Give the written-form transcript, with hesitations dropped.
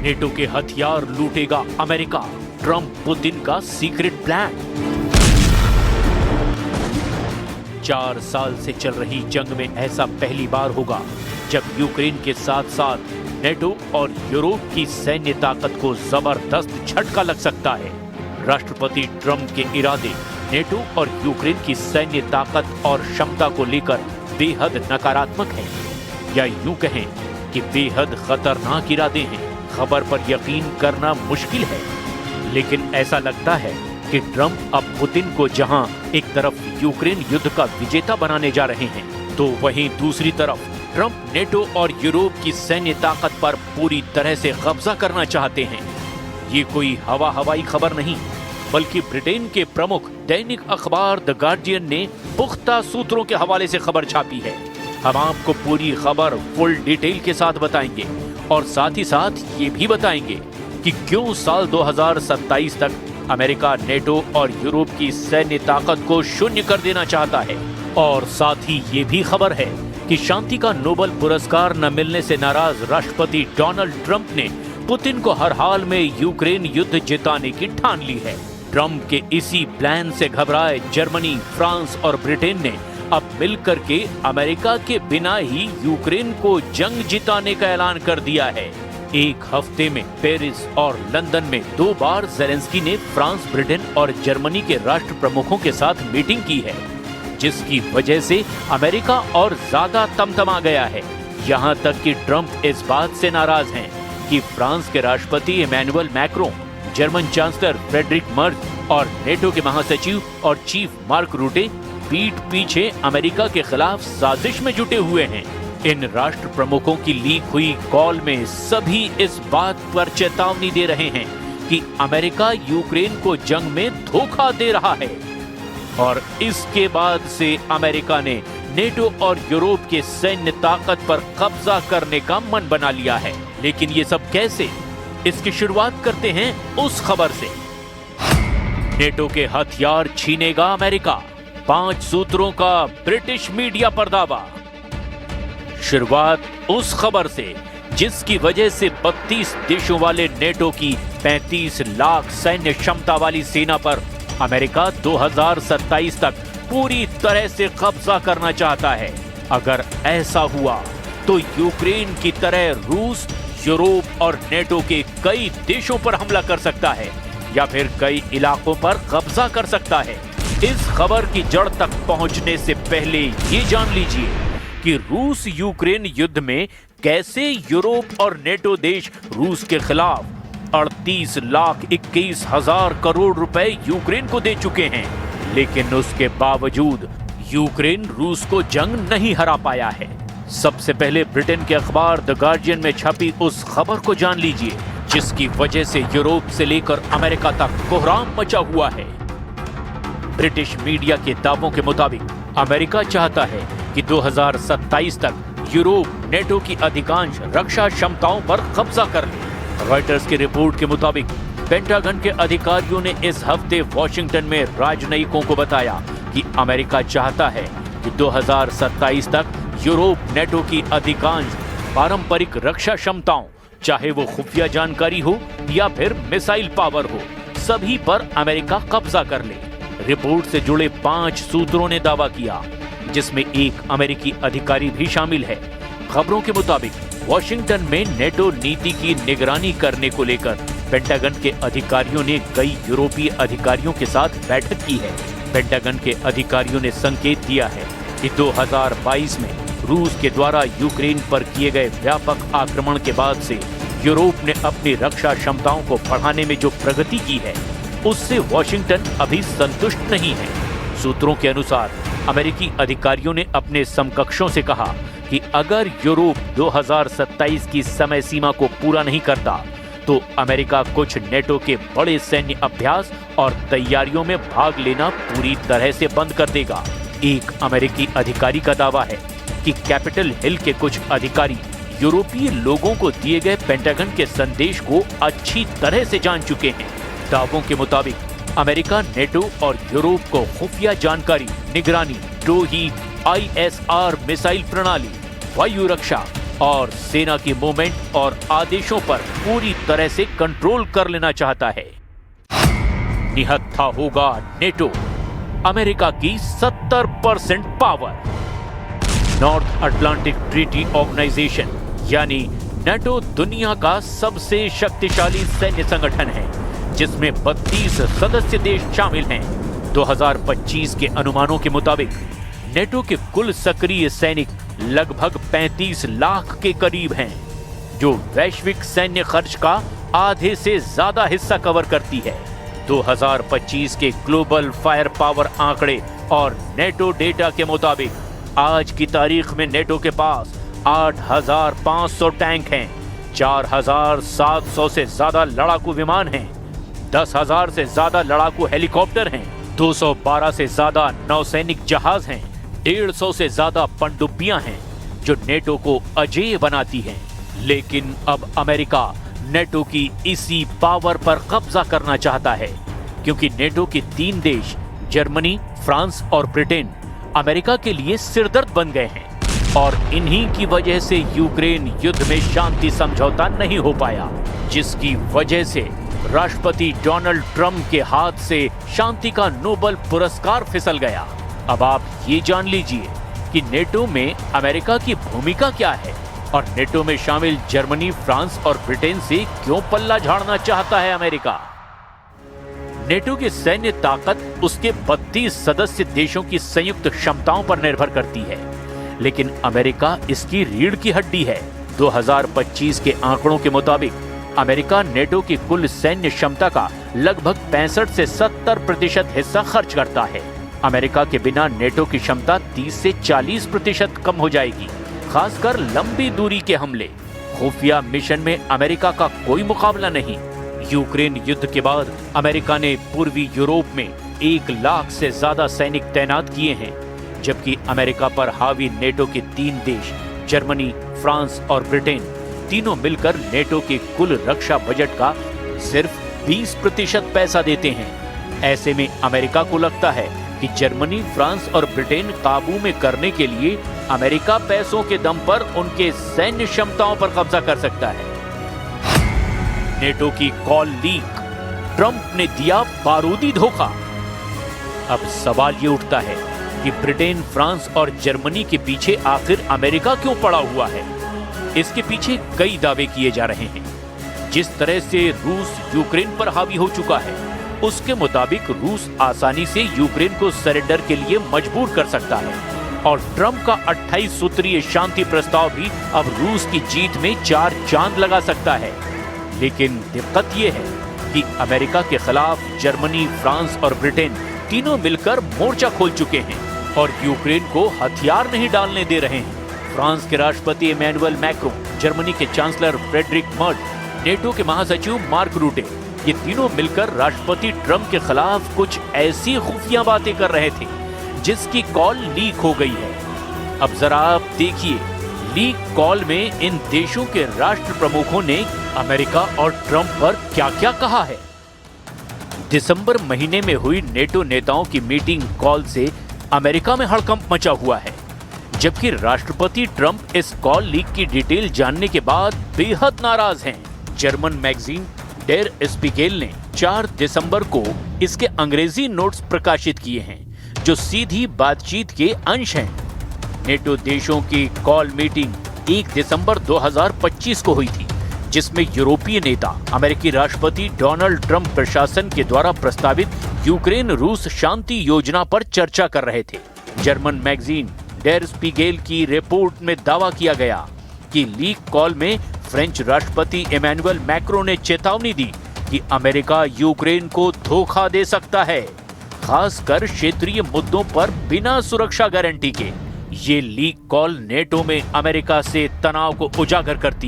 NATO के हथियार लूटेगा America, Trump Putin का सीक्रेट प्लान। 4 साल से चल रही जंग में ऐसा पहली बार होगा जब यूक्रेन के साथ साथ नेटो और यूरोप की सैन्य ताकत को जबरदस्त झटका लग सकता है। राष्ट्रपति ट्रंप के इरादे नेटो और यूक्रेन की सैन्य ताकत और क्षमता को लेकर बेहद नकारात्मक हैं, या यूं कहें कि बेहद खतरनाक इरादे हैं। खबर पर यकीन करना मुश्किल है, लेकिन ऐसा लगता है कि ट्रंप अब पुतिन को जहां एक तरफ यूक्रेन युद्ध का विजेता बनाने जा रहे हैं, तो वहीं दूसरी तरफ ट्रंप नेटो और यूरोप की सैन्य ताकत पर पूरी तरह से कब्जा करना चाहते हैं। ये कोई हवाई खबर नहीं, बल्कि ब्रिटेन के प्रमुख दैनिक अखबार द गार्डियन ने पुख्ता सूत्रों के हवाले से खबर छापी है। हम आपको पूरी खबर फुल डिटेल के साथ बताएंगे और साथ ही साथ ये भी बताएंगे कि क्यों साल 2027 तक अमेरिका नेटो और यूरोप की सैन्य ताकत को शून्य कर देना चाहता है। और साथ ही ये भी खबर है कि शांति का नोबेल पुरस्कार न मिलने से नाराज राष्ट्रपति डोनाल्ड ट्रंप ने पुतिन को हर हाल में यूक्रेन युद्ध जिताने की ठान ली है। ट्रंप के इसी प्लान से घबराए जर्मनी, फ्रांस और ब्रिटेन ने अब मिलकर के अमेरिका के बिना ही यूक्रेन को जंग जिताने का ऐलान कर दिया है। एक हफ्ते में पेरिस और लंदन में 2 बार ज़ेलेंस्की ने फ्रांस, ब्रिटेन और जर्मनी के राष्ट्र प्रमुखों के साथ मीटिंग की है, जिसकी वजह से अमेरिका और ज्यादा तमतमा गया है। यहाँ तक कि ट्रंप इस बात से नाराज हैं कि फ्रांस के राष्ट्रपति Emmanuel Macron, German chancellor Friedrich Merz और नेटो के महासचिव और चीफ मार्क रूटे पीठ पीछे अमेरिका के खिलाफ साजिश में जुटे हुए हैं। इन राष्ट्र प्रमुखों की लीक हुई कॉल में सभी इस बात पर चेतावनी दे रहे हैं कि अमेरिका यूक्रेन को जंग में धोखा दे रहा है। और इसके बाद से अमेरिका ने नेटो और यूरोप के सैन्य ताकत पर कब्जा करने का मन बना लिया है। लेकिन ये सब कैसे? इसकी शुरुआत करते हैं उस खबर से। नेटो के हथियार छीनेगा अमेरिका, 5 सूत्रों का ब्रिटिश मीडिया पर दावा। शुरुआत उस खबर से जिसकी वजह से 32 देशों वाले नेटो की 35 लाख सैन्य क्षमता वाली सेना पर अमेरिका 2027 तक पूरी तरह से कब्जा करना चाहता है। अगर ऐसा हुआ तो यूक्रेन की तरह रूस, यूरोप और नेटो के कई देशों पर हमला कर सकता है या फिर कई इलाकों पर कब्जा कर सकता है। इस खबर की जड़ तक पहुंचने से पहले ये जान लीजिए कि रूस यूक्रेन युद्ध में कैसे यूरोप और नेटो देश रूस के खिलाफ 38,21,000 करोड़ रुपए यूक्रेन को दे चुके हैं, लेकिन उसके बावजूद यूक्रेन रूस को जंग नहीं हरा पाया है। सबसे पहले ब्रिटेन के अखबार द गार्डियन में छपी उस खबर को जान लीजिए जिसकी वजह से यूरोप से लेकर अमेरिका तक कोहराम मचा हुआ है। ब्रिटिश मीडिया के दावों के मुताबिक अमेरिका चाहता है कि 2027 तक यूरोप नेटो की अधिकांश रक्षा क्षमताओं पर कब्जा कर ले। रॉयटर्स की रिपोर्ट के मुताबिक पेंटागन के अधिकारियों ने इस हफ्ते वॉशिंगटन में राजनयिकों को बताया कि अमेरिका चाहता है कि 2027 तक यूरोप नेटो की अधिकांश पारंपरिक रक्षा क्षमताओं, चाहे वो खुफिया जानकारी हो या फिर मिसाइल पावर हो, सभी पर अमेरिका कब्जा कर ले। रिपोर्ट से जुड़े 5 सूत्रों ने दावा किया, जिसमें एक अमेरिकी अधिकारी भी शामिल है। खबरों के मुताबिक वॉशिंगटन में नेटो नीति की निगरानी करने को लेकर पेंटागन के अधिकारियों ने कई यूरोपीय अधिकारियों के साथ बैठक की है। पेंटागन के अधिकारियों ने संकेत दिया है कि 2022 में रूस के द्वारा यूक्रेन पर किए गए व्यापक आक्रमण के बाद से यूरोप ने अपनी रक्षा क्षमताओं को बढ़ाने में जो प्रगति की है, उससे वॉशिंगटन अभी संतुष्ट नहीं है। सूत्रों के अनुसार अमेरिकी अधिकारियों ने अपने समकक्षों से कहा कि अगर यूरोप 2027 की समय सीमा को पूरा नहीं करता तो अमेरिका कुछ नेटो के बड़े सैन्य अभ्यास और तैयारियों में भाग लेना पूरी तरह से बंद कर देगा। एक अमेरिकी अधिकारी का दावा है कि कैपिटल हिल के कुछ अधिकारी यूरोपीय लोगों को दिए गए पेंटागन के संदेश को अच्छी तरह से जान चुके हैं। दावों के मुताबिक अमेरिका नेटो और यूरोप को खुफिया जानकारी, निगरानी, द्रोही, ISR मिसाइल प्रणाली, वायु रक्षा, और सेना की मूवमेंट और आदेशों पर पूरी तरह से कंट्रोल कर लेना चाहता है। निहत्था होगा नेटो, अमेरिका की 70% power. North Atlantic Treaty Organization यानी नेटो दुनिया का सबसे शक्तिशाली सैन्य संगठन है, जिसमें 32 सदस्य देश शामिल हैं। 2025 के अनुमानों के मुताबिक नेटो के कुल सक्रिय सैनिक लगभग 35 लाख के करीब हैं, जो वैश्विक सैन्य खर्च का आधे से ज्यादा हिस्सा कवर करती है। 2025 के ग्लोबल फायर पावर आंकड़े और नेटो डेटा के मुताबिक आज की तारीख में नेटो के पास 8,500 टैंक हैं, 4,700 से ज्यादा लड़ाकू विमान हैं, 10,000 से ज्यादा लड़ाकू हेलीकॉप्टर हैं, 212 से ज्यादा नौसैनिक जहाज हैं, 150 से ज्यादा पनडुब्बियां हैं, जो नेटो को अजेय बनाती हैं। लेकिन अब अमेरिका नेटो की इसी पावर पर कब्जा करना चाहता है, क्योंकि नेटो के 3 देश जर्मनी, फ्रांस और ब्रिटेन अमेरिका के लिए सिरदर्द बन गए हैं और इन्हीं की वजह से यूक्रेन युद्ध में शांति समझौता नहीं हो पाया, जिसकी वजह से राष्ट्रपति डोनाल्ड ट्रंप के हाथ से शांति का नोबेल पुरस्कार फिसल गया। अब आप ये जान लीजिए कि नेटो में अमेरिका की भूमिका क्या है और नेटो में शामिल जर्मनी, फ्रांस और ब्रिटेन से क्यों पल्ला झाड़ना चाहता है अमेरिका। नेटो की सैन्य ताकत उसके 32 सदस्य देशों की संयुक्त क्षमताओं पर निर्भर करती है, लेकिन अमेरिका इसकी रीढ़ की हड्डी है। 2025 के आंकड़ों के मुताबिक अमेरिका नेटो की कुल सैन्य क्षमता का लगभग 65 से 70% हिस्सा खर्च करता है। अमेरिका के बिना नेटो की क्षमता 30 से 40% कम हो जाएगी, खासकर लंबी दूरी के हमले। खुफिया मिशन में अमेरिका का कोई मुकाबला नहीं। यूक्रेन युद्ध के बाद अमेरिका ने पूर्वी यूरोप में 1 लाख से ज्यादा सैनिक तैनात किए हैं, जबकि अमेरिका पर हावी नेटो के 3 देश जर्मनी, फ्रांस और ब्रिटेन तीनों मिलकर नेटो के कुल रक्षा बजट का सिर्फ 20% पैसा देते हैं। ऐसे में अमेरिका को लगता है कि जर्मनी, फ्रांस और ब्रिटेन काबू में करने के लिए अमेरिका पैसों के दम पर उनके सैन्य क्षमताओं पर कब्जा कर सकता है। नेटो की कॉल लीक, ट्रंप ने दिया बारूदी धोखा। अब सवाल ये उठता है कि ब्रिटेन, फ्रांस और जर्मनी के पीछे आखिर अमेरिका क्यों पड़ा हुआ है। इसके पीछे कई दावे किए जा रहे हैं। जिस तरह से रूस यूक्रेन पर हावी हो चुका है, उसके मुताबिक रूस आसानी से यूक्रेन को सरेंडर के लिए मजबूर कर सकता है और ट्रंप का 28 सूत्रीय शांति प्रस्ताव भी अब रूस की जीत में 4 चांद लगा सकता है। लेकिन दिक्कत यह है कि अमेरिका के खिलाफ जर्मनी, फ्रांस और ब्रिटेन तीनों मिलकर मोर्चा खोल चुके हैं और यूक्रेन को हथियार नहीं डालने दे रहे हैं। फ्रांस के राष्ट्रपति इमैनुअल मैक्रों, जर्मनी के चांसलर फ्रेडरिक मर्ज, नेटो के महासचिव मार्क रूटे, ये तीनों मिलकर राष्ट्रपति ट्रंप के खिलाफ कुछ ऐसी खुफिया बातें कर रहे थे जिसकी कॉल लीक हो गई है। अब जरा आप देखिए लीक कॉल में इन देशों के राष्ट्र प्रमुखों ने अमेरिका और ट्रंप पर क्या-क्या कहा है। दिसंबर महीने में हुई नेटो नेताओं की मीटिंग कॉल से अमेरिका में हड़कंप मचा हुआ है, जबकि राष्ट्रपति ट्रंप इस कॉल लीक की डिटेल जानने के बाद बेहद नाराज हैं। जर्मन मैगजीन डेर स्पीगेल ने 4 दिसंबर को इसके अंग्रेजी नोट्स प्रकाशित किए हैं, जो सीधी बातचीत के अंश हैं। नेटो देशों की कॉल मीटिंग 1 दिसंबर 2025 को हुई थी, जिसमें यूरोपीय नेता अमेरिकी राष्ट्रपति डोनाल्ड ट्रंप प्रशासन के द्वारा प्रस्तावित यूक्रेन रूस शांति योजना पर चर्चा कर रहे थे। जर्मन मैगजीन डेर स्पीगेल की रिपोर्ट में दावा किया गया कि लीक कॉल में फ्रेंच राष्ट्रपति इमैनुअल मैक्रों ने चेतावनी दी कि अमेरिका यूक्रेन को धोखा दे सकता है, खासकर क्षेत्रीय मुद्दों पर बिना सुरक्षा गारंटी के। ये लीक कॉल नेटो में अमेरिका से तनाव को उजागर करती है।